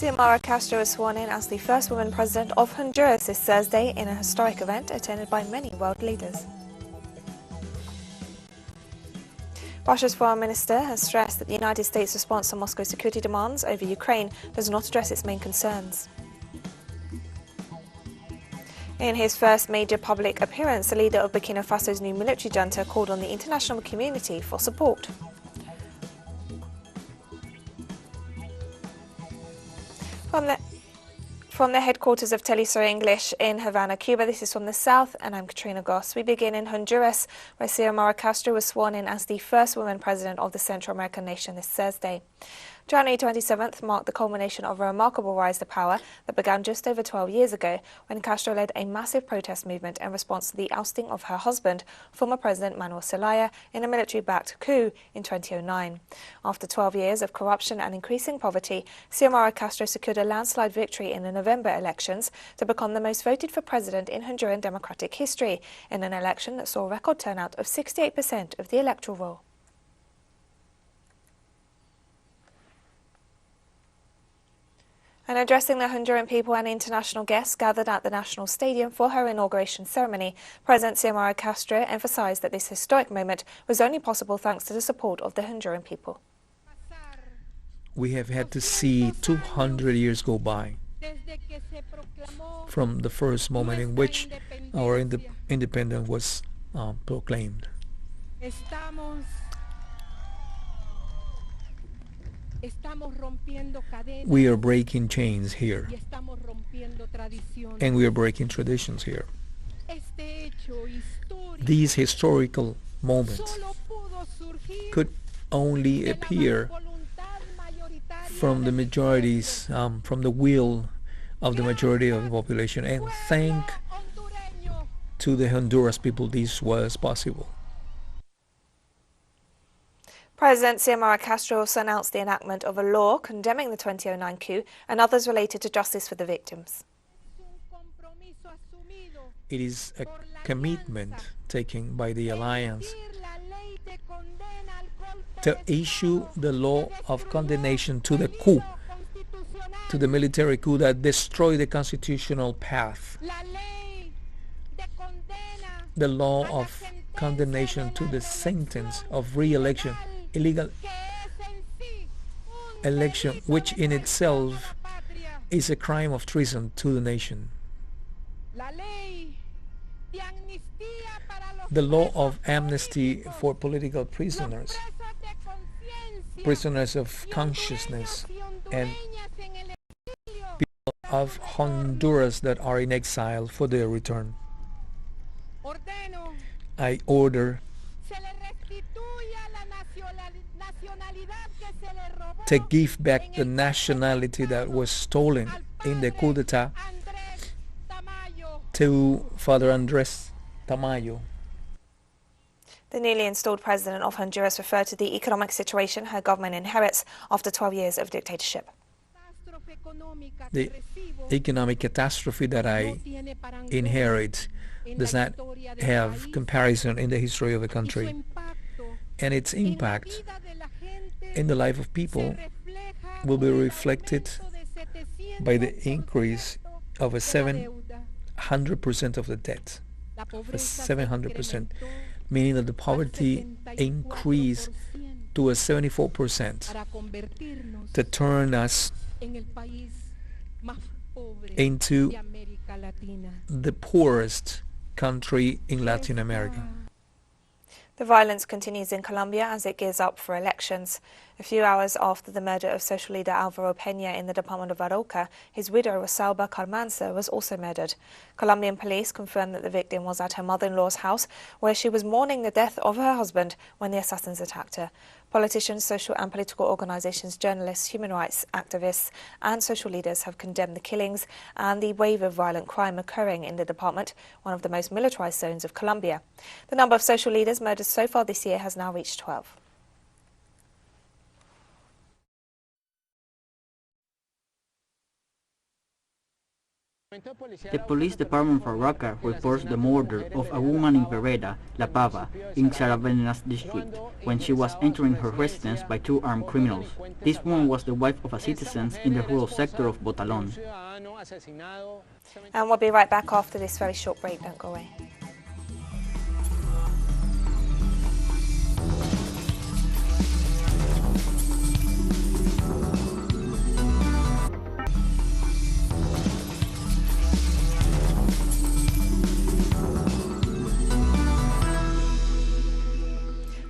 Xiomara Castro was sworn in as the first woman president of Honduras this Thursday in a historic event attended by many world leaders. Russia's foreign minister has stressed that the United States' response to Moscow's security demands over Ukraine does not address its main concerns. In his first major public appearance, the leader of Burkina Faso's new military junta called on the international community for support. From the headquarters of teleSUR English in Havana, Cuba, this is From the South, and I'm Katrina Goss. We begin in Honduras, where Xiomara Castro was sworn in as the first woman president of the Central American nation this Thursday. January 27th marked the culmination of a remarkable rise to power that began just over 12 years ago when Castro led a massive protest movement in response to the ousting of her husband, former President Manuel Zelaya, in a military-backed coup in 2009. After 12 years of corruption and increasing poverty, Xiomara Castro secured a landslide victory in the November elections to become the most voted for president in Honduran democratic history, in an election that saw a record turnout of 68% of the electoral roll. And addressing the Honduran people and international guests gathered at the National Stadium for her inauguration ceremony, President Xiomara Castro emphasized that this historic moment was only possible thanks to the support of the Honduran people. We have had to see 200 years go by from the first moment in which our independence was proclaimed. We are breaking chains here, and we are breaking traditions here. These historical moments could only appear from the majorities, from the will of the majority of the population, and thank to the Honduras people this was possible. President Xiomara Castro also announced the enactment of a law condemning the 2009 coup and others related to justice for the victims. It is a commitment taken by the alliance to issue the law of condemnation to the coup, to the military coup that destroyed the constitutional path. The law of condemnation to the sentence of re-election, illegal election, which in itself is a crime of treason to the nation. The law of amnesty for political prisoners, prisoners of consciousness, and people of Honduras that are in exile for their return. I order to give back the nationality that was stolen in the coup d'etat to Father Andrés Tamayo. The newly installed president of Honduras referred to the economic situation her government inherits after 12 years of dictatorship. The economic catastrophe that I inherit does not have comparison in the history of the country, and its impact in the life of people will be reflected by the increase of a 700% of the debt, 700%, meaning that the poverty increased to a 74% to turn us into the poorest country in Latin America. The violence continues in Colombia as it gears up for elections. A few hours after the murder of social leader Alvaro Peña in the department of Arauca, his widow Rosalba Carmanza was also murdered. Colombian police confirmed that the victim was at her mother-in-law's house, where she was mourning the death of her husband when the assassins attacked her. Politicians, social and political organizations, journalists, human rights activists and social leaders have condemned the killings and the wave of violent crime occurring in the department, one of the most militarized zones of Colombia. The number of social leaders murdered so far this year has now reached 12. The police department for Raqqa reports the murder of a woman in Vereda, La Pava, in Saravenas district, when she was entering her residence by two armed criminals. This woman was the wife of a citizen in the rural sector of Botalon. And we'll be right back after this very short break. Don't go away.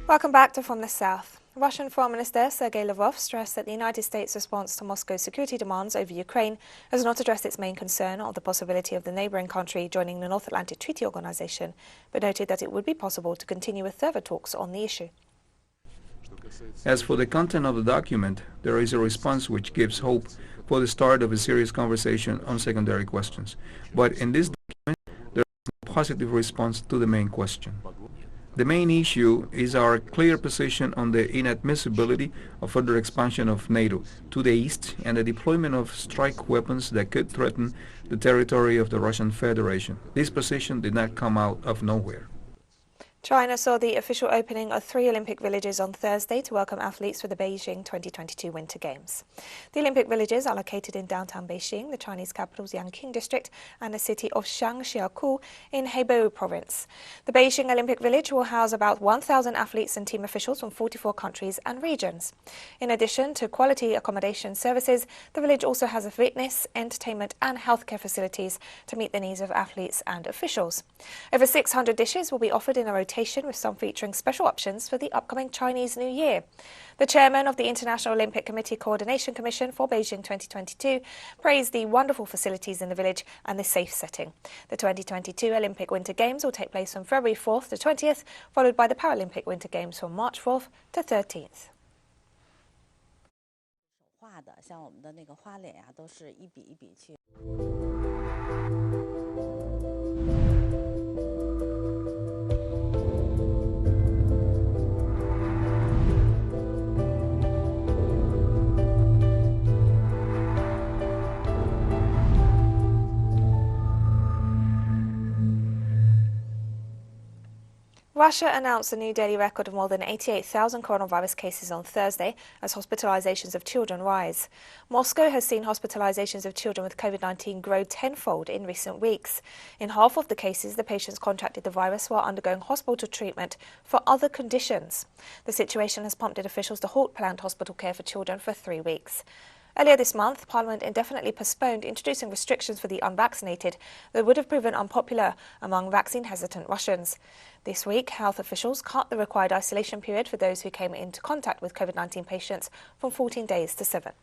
Welcome back to From the South. Russian Foreign Minister Sergei Lavrov stressed that the United States' response to Moscow's security demands over Ukraine has not addressed its main concern of the possibility of the neighbouring country joining the North Atlantic Treaty Organization, but noted that it would be possible to continue with further talks on the issue. As for the content of the document, there is a response which gives hope for the start of a serious conversation on secondary questions. But in this document, there is no positive response to the main question. The main issue is our clear position on the inadmissibility of further expansion of NATO to the east and the deployment of strike weapons that could threaten the territory of the Russian Federation. This position did not come out of nowhere. China saw the official opening of 3 Olympic villages on Thursday to welcome athletes for the Beijing 2022 Winter Games. The Olympic villages are located in downtown Beijing, the Chinese capital's Yanqing district, and the city of Shangxiakou in Hebei province. The Beijing Olympic Village will house about 1,000 athletes and team officials from 44 countries and regions. In addition to quality accommodation services, the village also has a fitness, entertainment and healthcare facilities to meet the needs of athletes and officials. Over 600 dishes will be offered in a rotation, with some featuring special options for the upcoming Chinese New Year. The chairman of the International Olympic Committee Coordination Commission for Beijing 2022 praised the wonderful facilities in the village and the safe setting. The 2022 Olympic Winter Games will take place from February 4th to 20th, followed by the Paralympic Winter Games from March 4th to 13th. Russia announced a new daily record of more than 88,000 coronavirus cases on Thursday as hospitalizations of children rise. Moscow has seen hospitalizations of children with COVID-19 grow tenfold in recent weeks. In half of the cases, the patients contracted the virus while undergoing hospital treatment for other conditions. The situation has prompted officials to halt planned hospital care for children for 3 weeks. Earlier this month, Parliament indefinitely postponed introducing restrictions for the unvaccinated that would have proven unpopular among vaccine-hesitant Russians. This week, health officials cut the required isolation period for those who came into contact with COVID-19 patients from 14 days to 7.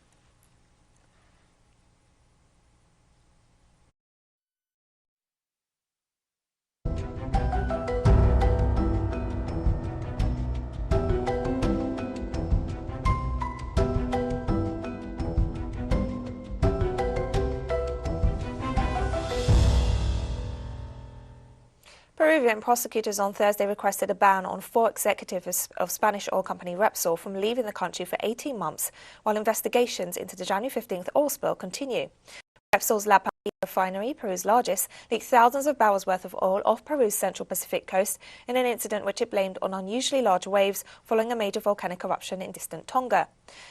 Peruvian prosecutors on Thursday requested a ban on 4 executives of Spanish oil company Repsol from leaving the country for 18 months while investigations into the January 15th oil spill continue. Repsol's La Paz refinery, Peru's largest, leaked thousands of barrels worth of oil off Peru's central Pacific coast in an incident which it blamed on unusually large waves following a major volcanic eruption in distant Tonga.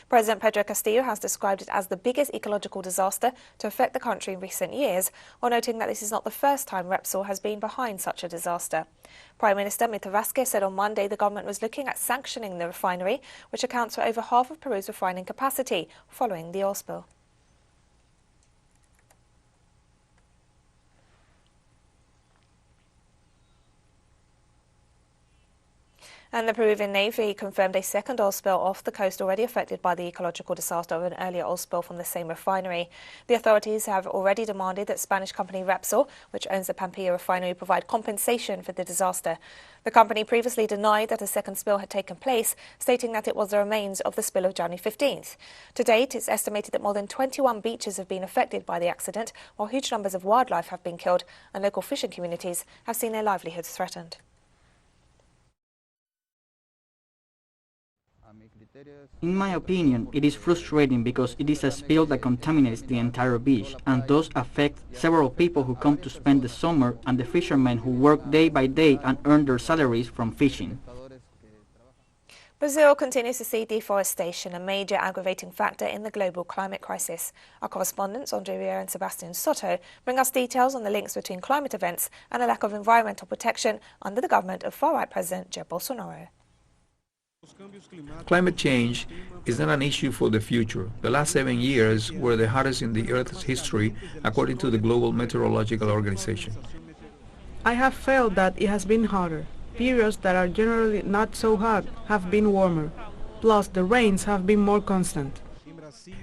President Pedro Castillo has described it as the biggest ecological disaster to affect the country in recent years, while noting that this is not the first time Repsol has been behind such a disaster. Prime Minister Mita Vázquez said on Monday the government was looking at sanctioning the refinery, which accounts for over half of Peru's refining capacity, following the oil spill. And the Peruvian Navy confirmed a second oil spill off the coast already affected by the ecological disaster of an earlier oil spill from the same refinery. The authorities have already demanded that Spanish company Repsol, which owns the Pampilla refinery, provide compensation for the disaster. The company previously denied that a second spill had taken place, stating that it was the remains of the spill of January 15th. To date, it's estimated that more than 21 beaches have been affected by the accident, while huge numbers of wildlife have been killed and local fishing communities have seen their livelihoods threatened. In my opinion, it is frustrating because it is a spill that contaminates the entire beach and thus affects several people who come to spend the summer and the fishermen who work day by day and earn their salaries from fishing. Brazil continues to see deforestation, a major aggravating factor in the global climate crisis. Our correspondents, Andre Riera and Sebastian Soto, bring us details on the links between climate events and a lack of environmental protection under the government of far-right President Jair Bolsonaro. Climate change is not an issue for the future. The last 7 years were the hottest in the Earth's history, according to the Global Meteorological Organization. I have felt that it has been hotter. Periods that are generally not so hot have been warmer. Plus, the rains have been more constant.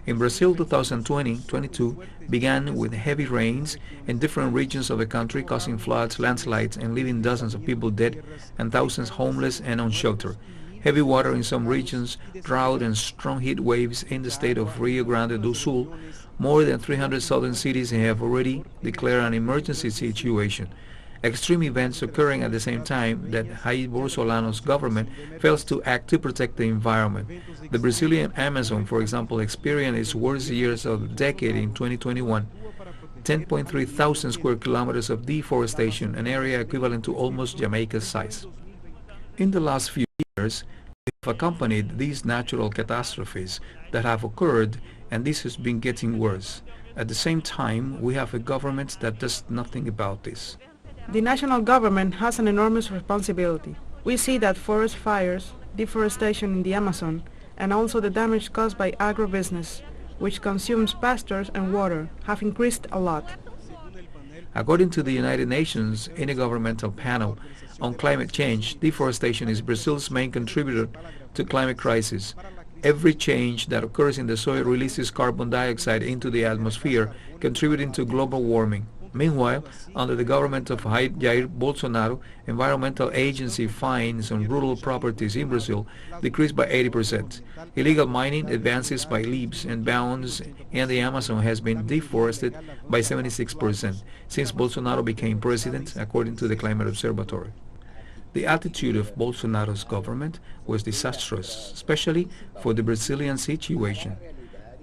In Brazil, 2020-22 began with heavy rains in different regions of the country, causing floods, landslides, and leaving dozens of people dead and thousands homeless and unsheltered. Heavy water in some regions, drought and strong heat waves in the state of Rio Grande do Sul. More than 300 southern cities have already declared an emergency situation. Extreme events occurring at the same time that Jair Bolsonaro's government fails to act to protect the environment. The Brazilian Amazon, for example, experienced its worst years of the decade in 2021. 10.3 thousand square kilometers of deforestation, an area equivalent to almost Jamaica's size. In the last few years, we have accompanied these natural catastrophes that have occurred, and this has been getting worse. At the same time, we have a government that does nothing about this. The national government has an enormous responsibility. We see that forest fires, deforestation in the Amazon, and also the damage caused by agribusiness, which consumes pastures and water, have increased a lot. According to the United Nations Intergovernmental Panel on Climate Change, deforestation is Brazil's main contributor to climate crisis. Every change that occurs in the soil releases carbon dioxide into the atmosphere, contributing to global warming. Meanwhile, under the government of Jair Bolsonaro, environmental agency fines on rural properties in Brazil decreased by 80%. Illegal mining advances by leaps and bounds, and the Amazon has been deforested by 76% since Bolsonaro became president, according to the Climate Observatory. The attitude of Bolsonaro's government was disastrous, especially for the Brazilian situation.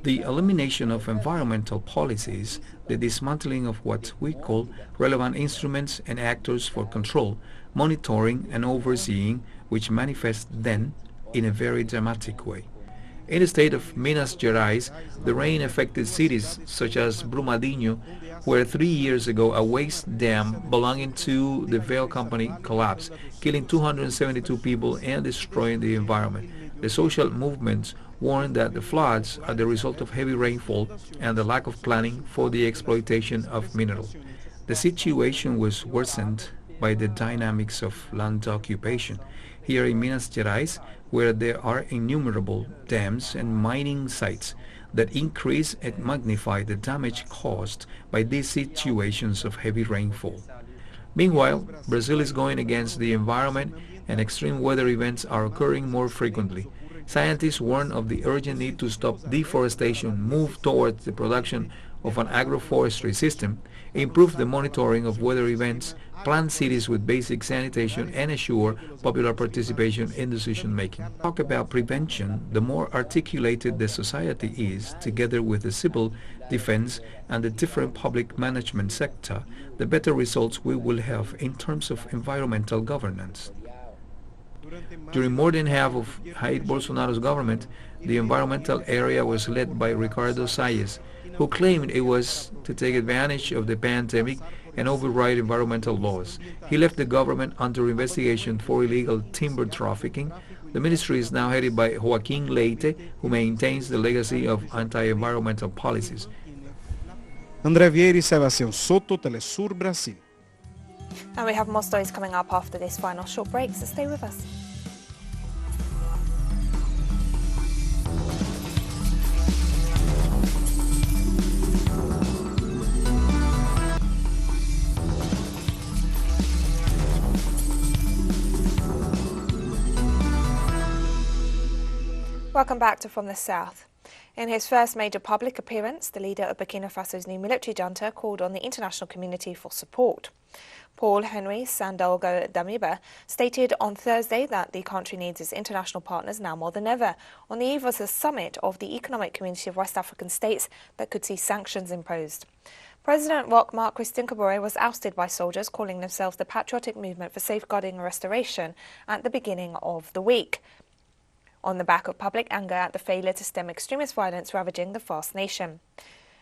The elimination of environmental policies, the dismantling of what we call relevant instruments and actors for control, monitoring and overseeing, which manifest then in a very dramatic way. In the state of Minas Gerais, the rain-affected cities such as Brumadinho, where 3 years ago a waste dam belonging to the Vale Company collapsed, killing 272 people and destroying the environment. The social movements warn that the floods are the result of heavy rainfall and the lack of planning for the exploitation of minerals. The situation was worsened by the dynamics of land occupation. Here in Minas Gerais, where there are innumerable dams and mining sites that increase and magnify the damage caused by these situations of heavy rainfall. Meanwhile, Brazil is going against the environment and extreme weather events are occurring more frequently. Scientists warn of the urgent need to stop deforestation, move towards the production of an agroforestry system, improve the monitoring of weather events, plan cities with basic sanitation, and assure popular participation in decision-making. Talk about prevention, the more articulated the society is, together with the civil defense and the different public management sector, the better results we will have in terms of environmental governance. During more than half of Jair Bolsonaro's government, the environmental area was led by Ricardo Salles, who claimed it was to take advantage of the pandemic and override environmental laws. He left the government under investigation for illegal timber trafficking. The ministry is now headed by Joaquim Leite, who maintains the legacy of anti-environmental policies. André Vieira e Sebastião Soto, teleSUR, Brasil. And we have more stories coming up after this final short break, so stay with us. Welcome back to From the South. In his first major public appearance, the leader of Burkina Faso's new military junta called on the international community for support. Paul-Henri Sandaogo Damiba stated on Thursday that the country needs its international partners now more than ever, on the eve of the summit of the Economic Community of West African States that could see sanctions imposed. President Roch Marc Christian Kabore was ousted by soldiers calling themselves the Patriotic Movement for Safeguarding and Restoration at the beginning of the week, on the back of public anger at the failure to stem extremist violence ravaging the vast nation.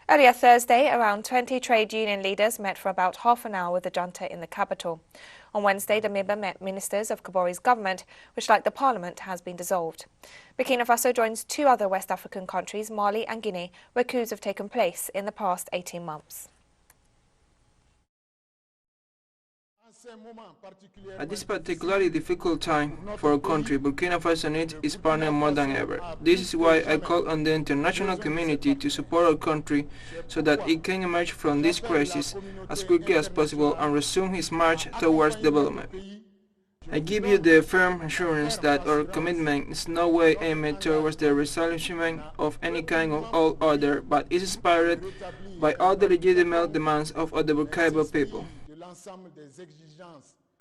Earlier Thursday, around 20 trade union leaders met for about half an hour with the junta in the capital. On Wednesday, Damiba met ministers of Kabore's government, which, like the parliament, has been dissolved. Burkina Faso joins two other West African countries, Mali and Guinea, where coups have taken place in the past 18 months. At this particularly difficult time for our country, Burkina Faso needs its partner more than ever. This is why I call on the international community to support our country so that it can emerge from this crisis as quickly as possible and resume its march towards development. I give you the firm assurance that our commitment is no way aimed towards the resolution of any kind of all order, but is inspired by all the legitimate demands of the Burkina people.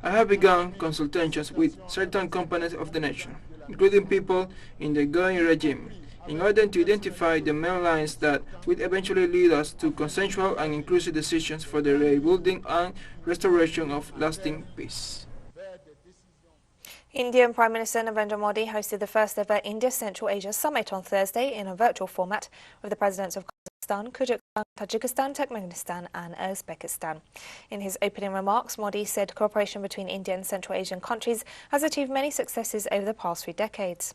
I have begun consultations with certain components of the nation, including people in the going regime, in order to identify the main lines that will eventually lead us to consensual and inclusive decisions for the rebuilding and restoration of lasting peace. Indian Prime Minister Narendra Modi hosted the first ever India-Central Asia Summit on Thursday in a virtual format with the presidents of Kazakhstan, Kyrgyzstan, Tajikistan, Turkmenistan and Uzbekistan. In his opening remarks, Modi said cooperation between India and Central Asian countries has achieved many successes over the past 3 decades.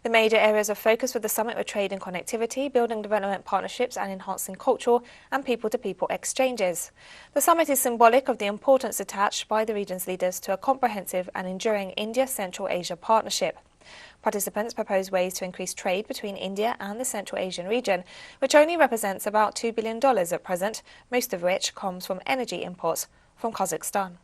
The major areas of focus for the summit were trade and connectivity, building development partnerships and enhancing cultural and people-to-people exchanges. The summit is symbolic of the importance attached by the region's leaders to a comprehensive and enduring India-Central Asia partnership. Participants propose ways to increase trade between India and the Central Asian region, which only represents about $2 billion at present, most of which comes from energy imports from Kazakhstan.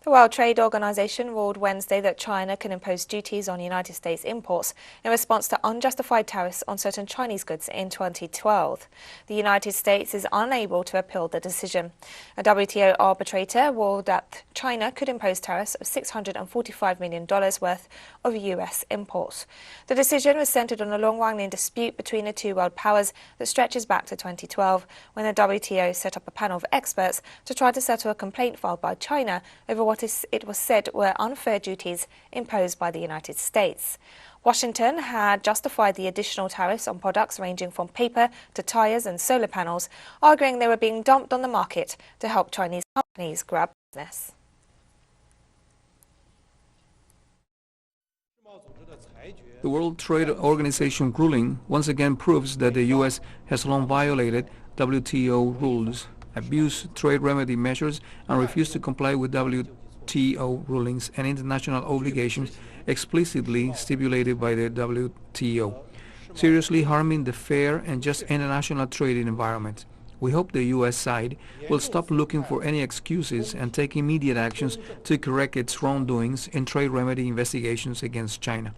The World Trade Organization ruled Wednesday that China can impose duties on United States imports in response to unjustified tariffs on certain Chinese goods in 2012. The United States is unable to appeal the decision. A WTO arbitrator ruled that China could impose tariffs of $645 million worth of U.S. imports. The decision was centered on a long-running dispute between the two world powers that stretches back to 2012, when the WTO set up a panel of experts to try to settle a complaint filed by China over what it was said were unfair duties imposed by the United States. Washington had justified the additional tariffs on products ranging from paper to tires and solar panels, arguing they were being dumped on the market to help Chinese companies grab business. The World Trade Organization ruling once again proves that the U.S. has long violated WTO rules, abused trade remedy measures, and refused to comply with WTO rulings and international obligations explicitly stipulated by the WTO, seriously harming the fair and just international trading environment. We hope the U.S. side will stop looking for any excuses and take immediate actions to correct its wrongdoings in trade remedy investigations against China.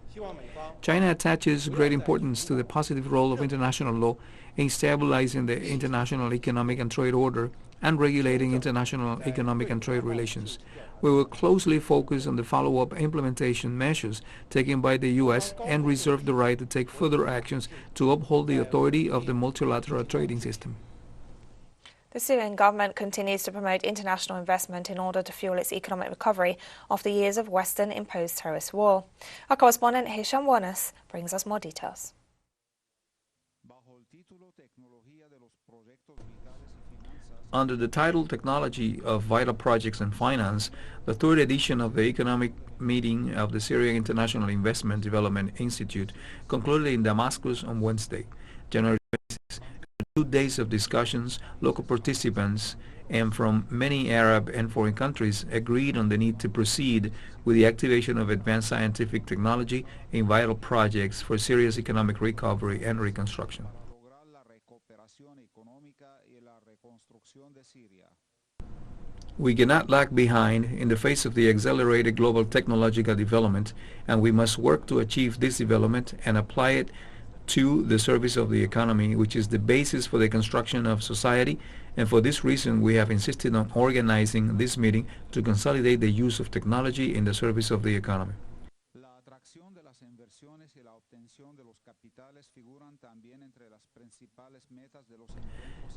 China attaches great importance to the positive role of international law in stabilizing the international economic and trade order and regulating international economic and trade relations. We will closely focus on the follow-up implementation measures taken by the U.S. and reserve the right to take further actions to uphold the authority of the multilateral trading system. The Syrian government continues to promote international investment in order to fuel its economic recovery after years of Western-imposed terrorist war. Our correspondent Hisham Wanas brings us more details. Under the title Technology of Vital Projects and Finance, the third edition of the economic meeting of the Syrian International Investment Development Institute concluded in Damascus on Wednesday, January 26. 2 days of discussions, local participants and from many Arab and foreign countries agreed on the need to proceed with the activation of advanced scientific technology in vital projects for Syria's economic recovery and reconstruction. We cannot lag behind in the face of the accelerated global technological development, and we must work to achieve this development and apply it to the service of the economy, which is the basis for the construction of society. And for this reason, we have insisted on organizing this meeting to consolidate the use of technology in the service of the economy.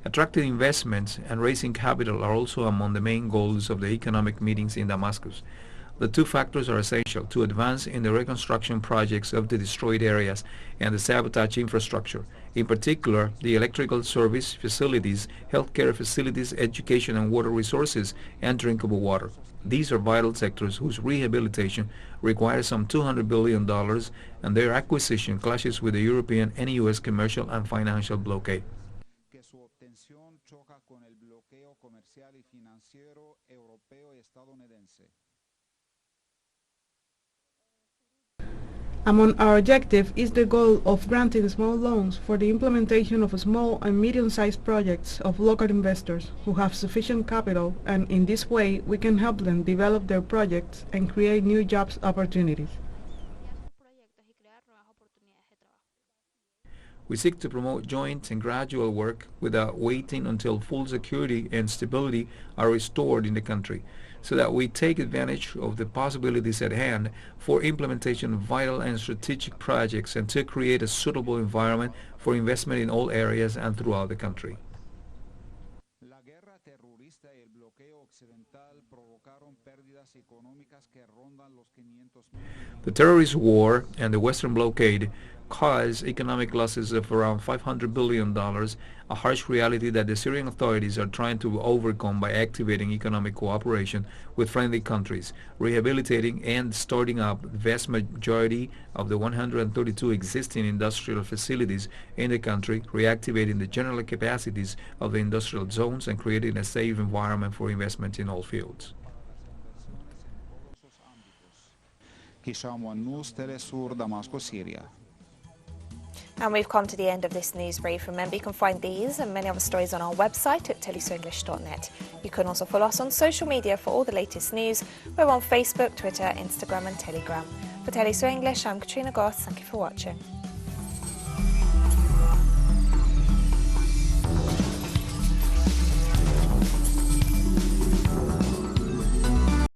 Attracting investments and raising capital are also among the main goals of the economic meetings in Damascus. The two factors are essential to advance in the reconstruction projects of the destroyed areas and the sabotage infrastructure, in particular the electrical service facilities, healthcare facilities, education and water resources, and drinkable water. These are vital sectors whose rehabilitation requires some $200 billion, and their acquisition clashes with the European and U.S. commercial and financial blockade. Among our objective is the goal of granting small loans for the implementation of small and medium-sized projects of local investors who have sufficient capital, and in this way we can help them develop their projects and create new jobs opportunities. We seek to promote joint and gradual work without waiting until full security and stability are restored in the country, so that we take advantage of the possibilities at hand for implementation of vital and strategic projects and to create a suitable environment for investment in all areas and throughout the country. The terrorist war and the Western blockade caused economic losses of around $500 billion, a harsh reality that the Syrian authorities are trying to overcome by activating economic cooperation with friendly countries, rehabilitating and starting up the vast majority of the 132 existing industrial facilities in the country, reactivating the general capacities of the industrial zones, and creating a safe environment for investment in all fields. Xiomara Castro, teleSUR, Damascus, Syria. And we've come to the end of this news brief. Remember, you can find these and many other stories on our website at telesurenglish.net. You can also follow us on social media for all the latest news. We're on Facebook, Twitter, Instagram and Telegram. For teleSUR English, I'm Katrina Goss. Thank you for watching.